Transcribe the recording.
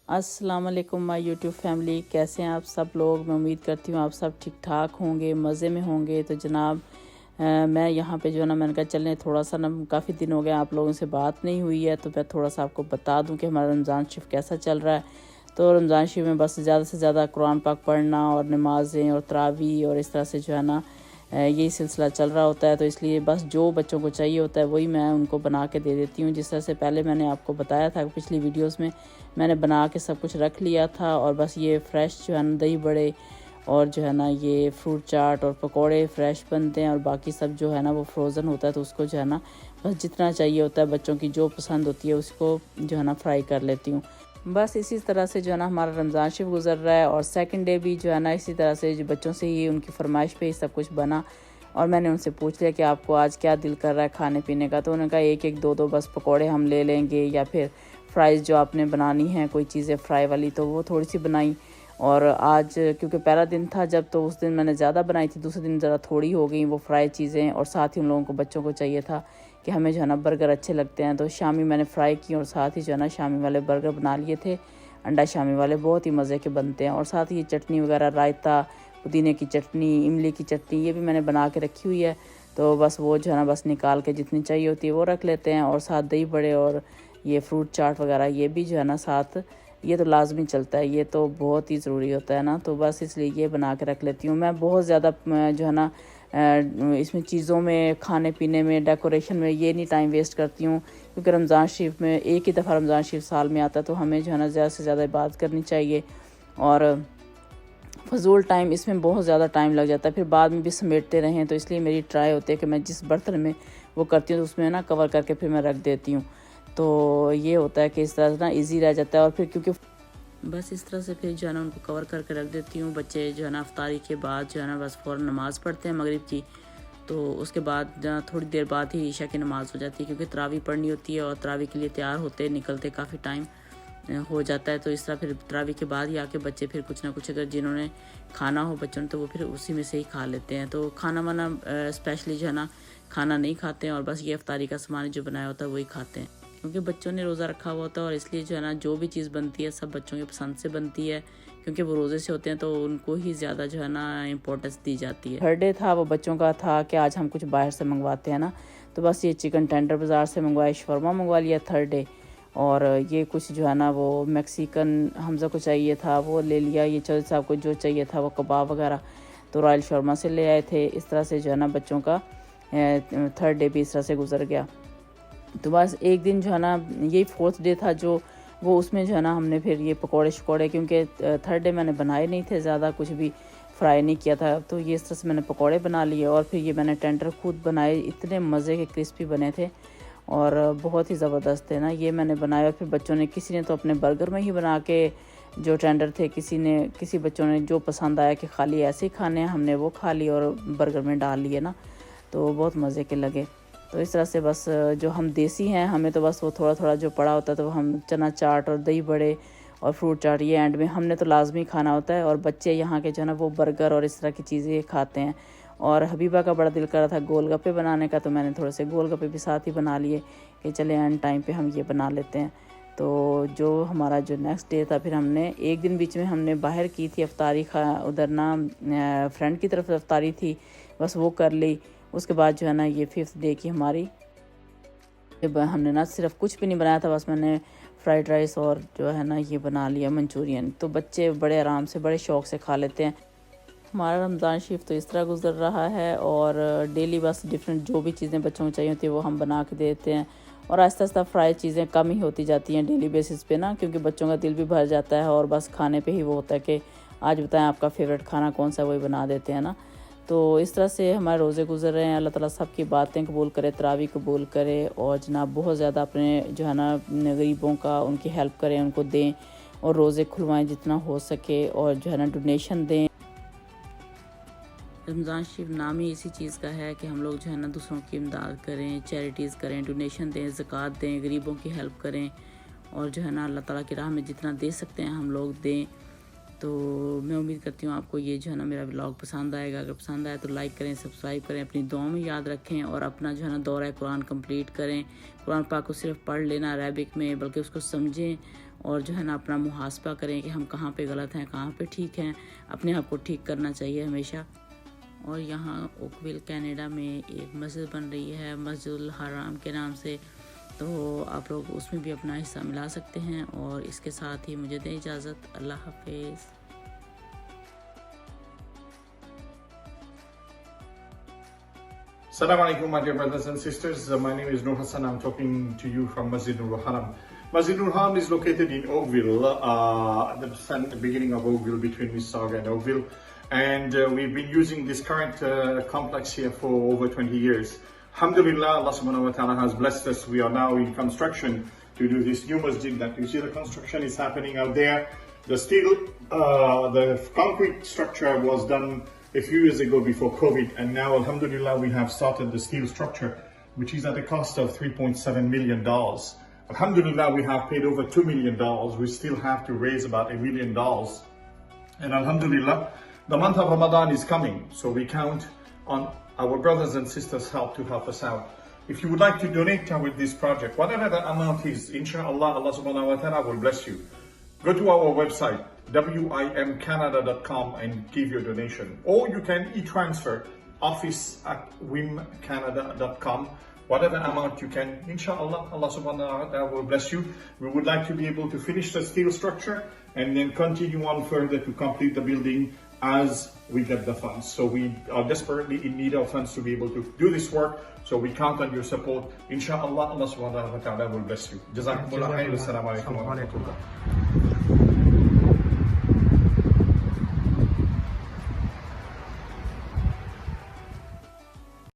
अस्सलाम वालेकुम my YouTube family, कैसे हैं आप सब लोग। मैं उम्मीद करती हूँ आप सब ठीक ठाक होंगे, मज़े में होंगे। तो जनाब मैं यहाँ पे जो है ना, मैंने कहा चलें थोड़ा सा ना, काफ़ी दिन हो गए आप लोगों से बात नहीं हुई है, तो मैं थोड़ा सा आपको बता दूँ कि हमारा रमज़ान शरीफ कैसा चल रहा है। तो रमज़ान शरीफ में बस ज़्यादा से ज़्यादा कुरान पाक पढ़ना और नमाज़ें और तरावी और इस तरह से जो है ना यही सिलसिला चल रहा होता है। तो इसलिए बस जो बच्चों को चाहिए होता है वही मैं उनको बना के दे देती हूँ। जिस तरह से पहले मैंने आपको बताया था पिछली वीडियोस में, मैंने बना के सब कुछ रख लिया था। और बस ये फ़्रेश जो है ना दही बड़े और जो है ना ये फ्रूट चाट और पकोड़े फ़्रेश बनते हैं, और बाकी सब जो है ना वो फ्रोज़न होता है। तो उसको जो है ना बस जितना चाहिए होता है, बच्चों की जो पसंद होती है उसको जो है ना फ्राई कर लेती हूँ। बस इसी तरह से जो है ना हमारा रमज़ान शरीफ गुज़र रहा है। और सेकंड डे भी जो है ना इसी तरह से जो बच्चों से ही उनकी फरमाइश पे ही सब कुछ बना। और मैंने उनसे पूछ लिया कि आपको आज क्या दिल कर रहा है खाने पीने का। तो उन्होंने कहा एक एक दो दो बस पकोड़े हम ले लेंगे, या फिर फ्राइज़ जो आपने बनानी है कोई चीज़ें फ्राई वाली, तो वो थोड़ी सी बनाई। और आज क्योंकि पहला दिन था जब, तो उस दिन मैंने ज़्यादा बनाई थी, दूसरे दिन ज़रा थोड़ी हो गई वो फ्राई चीज़ें। और साथ ही उन लोगों को बच्चों को चाहिए था कि हमें जो है ना बर्गर अच्छे लगते हैं, तो शामी मैंने फ्राई की और साथ ही जो है ना शामी वाले बर्गर बना लिए थे। अंडा शामी वाले बहुत ही मज़े के बनते हैं। और साथ ही चटनी वगैरह, रायता, पुदीने की चटनी, इमली की चटनी, ये भी मैंने बना के रखी हुई है। तो बस वो जो है ना बस निकाल के जितनी चाहिए होती है वो रख लेते हैं। और साथ दही बड़े और ये फ्रूट चाट वगैरह ये भी जो है ना साथ, ये तो लाजमी चलता है, ये तो बहुत ही ज़रूरी होता है ना। तो बस इसलिए ये बना के रख लेती हूँ। मैं बहुत ज़्यादा जो है ना इसमें चीज़ों में, खाने पीने में, डेकोरेशन में ये नहीं टाइम वेस्ट करती हूँ, क्योंकि रमज़ान शरीफ में एक ही दफ़ा रमज़ान शरीफ साल में आता है, तो हमें जो है ना ज़्यादा से ज़्यादा इबादत करनी चाहिए। और फ़जूल टाइम इसमें बहुत ज़्यादा टाइम लग जाता है, फिर बाद में भी समेटते रहें। तो इसलिए मेरी ट्राई होती है कि मैं जिस बर्तन में वो करती हूँ तो उसमें ना कवर करके फिर मैं रख देती हूँ। तो ये होता है कि इस तरह से ना ईज़ी रह जाता है। और फिर क्योंकि बस इस तरह से फिर जो है ना उनको कवर करके रख देती हूँ। बच्चे जो है ना अफ्तारी के बाद जो है ना बस फ़ौरन नमाज़ पढ़ते हैं मगरिब की। तो उसके बाद थोड़ी देर बाद ही ईशा की नमाज़ हो जाती है, क्योंकि तरावी पढ़नी होती है और तरावी के लिए तैयार होते निकलते काफ़ी टाइम हो जाता है। तो इस तरह फिर तरावी के बाद ही आके बच्चे फिर कुछ ना कुछ, अगर जिन्होंने खाना हो बच्चों ने, तो वो फिर उसी में से ही खा लेते हैं। तो खाना वाना स्पेशली जो है ना खाना नहीं खाते हैं, और बस ये अफ्तारी का सामान जो बनाया होता है वही खाते हैं, क्योंकि बच्चों ने रोज़ा रखा हुआ होता है। और इसलिए जो है ना जो भी चीज़ बनती है सब बच्चों के पसंद से बनती है, क्योंकि वो रोज़े से होते हैं, तो उनको ही ज़्यादा जो है ना इम्पोर्टेंस दी जाती है। थर्ड डे था, वो बच्चों का था कि आज हम कुछ बाहर से मंगवाते हैं ना, तो बस ये चिकन टेंडर बाज़ार से मंगवाए, शवरमा मंगवा लिया थर्ड डे। और ये कुछ जो है ना वो मैक्सिकन हमज़ा को चाहिए था वो ले लिया, ये चौधरी साहब को जो चाहिए था वो कबाब वगैरह, तो रॉयल शवरमा से ले आए थे। इस तरह से जो है ना बच्चों का थर्ड डे भी इस तरह से गुजर गया। तो बस एक दिन जो है ना यही फोर्थ डे था जो, वो उसमें जो है ना हमने फिर ये पकोड़े शकोड़े, क्योंकि थर्ड डे मैंने बनाए नहीं थे, ज़्यादा कुछ भी फ्राई नहीं किया था, तो ये इस तरह से मैंने पकोड़े बना लिए। और फिर ये मैंने टेंडर खुद बनाए, इतने मज़े के क्रिस्पी बने थे और बहुत ही ज़बरदस्त थे ना। ये मैंने बनाया। फिर बच्चों ने, किसी ने तो अपने बर्गर में ही बना के जो टेंडर थे, किसी बच्चों ने जो पसंद आया कि खाली ऐसे ही खाने हैं, हमने वो खा लिए और बर्गर में डाल लिए ना, तो बहुत मज़े के लगे। तो इस तरह से बस जो हम देसी हैं, हमें तो बस वो थोड़ा थोड़ा जो पड़ा होता है, तो हम चना चाट और दही बड़े और फ्रूट चाट ये एंड में हमने तो लाजमी खाना होता है। और बच्चे यहाँ के जो है ना वो बर्गर और इस तरह की चीज़ें खाते हैं। और हबीबा का बड़ा दिल कर रहा था गोलगप्पे बनाने का, तो मैंने थोड़े से गोलगप्पे भी साथ ही बना लिए कि चले एंड टाइम पे हम ये बना लेते हैं। तो जो हमारा जो नेक्स्ट डे था, फिर हमने एक दिन बीच में हमने बाहर की थी अफ्तारी, उधर ना फ्रेंड की तरफ अफ्तारी थी, बस वो कर ली। उसके बाद जो है ना ये फिफ्थ डे की हमारी, हमने ना सिर्फ कुछ भी नहीं बनाया था, बस मैंने फ्राइड राइस और जो है ना ये बना लिया मंचूरियन। तो बच्चे बड़े आराम से, बड़े शौक़ से खा लेते हैं। हमारा रमज़ान शरीफ तो इस तरह गुजर रहा है। और डेली बस डिफरेंट जो भी चीज़ें बच्चों को चाहिए होती है वो हम बना के देते हैं। और आहिस्ता आहिस्ता फ्राई चीज़ें कम ही होती जाती हैं डेली बेसिस पे ना, क्योंकि बच्चों का दिल भी भर जाता है और बस खाने पे ही वो होता है कि आज बताएं आपका फेवरेट खाना कौन सा, वही बना देते हैं ना। तो इस तरह से हमारे रोज़े गुजर रहे हैं। अल्लाह ताला सबकी बातें कबूल करे, तरावी कबूल करे, और जनाब बहुत ज़्यादा अपने जो है ना गरीबों का, उनकी हेल्प करें, उनको दें और रोज़े खुलवाएं जितना हो सके, और जो है ना डोनेशन दें। रमज़ान शरीफ नाम ही इसी चीज़ का है कि हम लोग जो है ना दूसरों की इमदाद करें, चैरिटीज़ करें, डोनेशन दें, ज़कात दें, गरीबों की हेल्प करें, और जो है ना अल्लाह ताला की राह में जितना दे सकते हैं हम लोग दें। तो मैं उम्मीद करती हूँ आपको ये जो है ना मेरा व्लॉग पसंद आएगा। अगर पसंद आए तो लाइक करें, सब्सक्राइब करें, अपनी दुआ में याद रखें, और अपना जो है ना दौरा कुरान कंप्लीट करें। कुरान पाक को सिर्फ पढ़ लेना अरबिक में, बल्कि उसको समझें और जो है ना अपना मुहासबा करें कि हम कहाँ पे गलत हैं, कहाँ पे ठीक हैं। अपने आप को ठीक करना चाहिए हमेशा। और यहाँ ओकविल कनाडा में एक मस्जिद बन रही है मस्जिदुल हराम के नाम से, तो आप लोग उसमें भी अपना हिस्सा मिला सकते हैं। और इसके साथ ही मुझे दें इजाज़त। अल्लाह हाफिज़। Assalamu alaikum, my dear brothers and sisters. My name is Nur Hassan. I'm talking to you from Masjidul Haram. Masjidul Haram is located in Oakville, at the beginning of Oakville, between Mississauga and Oakville. And we've been using this current complex here for over 20 years. Alhamdulillah, Allah subhanahu wa ta'ala has blessed us. We are now in construction to do this new masjid. That you see the construction is happening out there. The steel, the concrete structure was done a few years ago before COVID, and now alhamdulillah we have started the steel structure, which is at a cost of $3.7 million. Alhamdulillah, we have paid over $2 million. We still have to raise about $1 million. And alhamdulillah, the month of Ramadan is coming, so we count on our brothers and sisters' help to help us out. If you would like to donate toward this project, whatever the amount is, inshallah, Allah subhanahu wa ta'ala will bless you. Go to our website, wimcanada.com, and give your donation. Or you can e-transfer, office@wimcanada.com. Whatever amount you can, inshallah, Allah subhanahu wa ta'ala will bless you. We would like to be able to finish the steel structure and then continue on further to complete the building as we get the funds. So we are desperately in need of funds to be able to do this work. So we count on your support. Inshallah, Allah subhanahu wa ta'ala will bless you. Jazakumullah khair. Assalamu alaikum wa rahmatullah.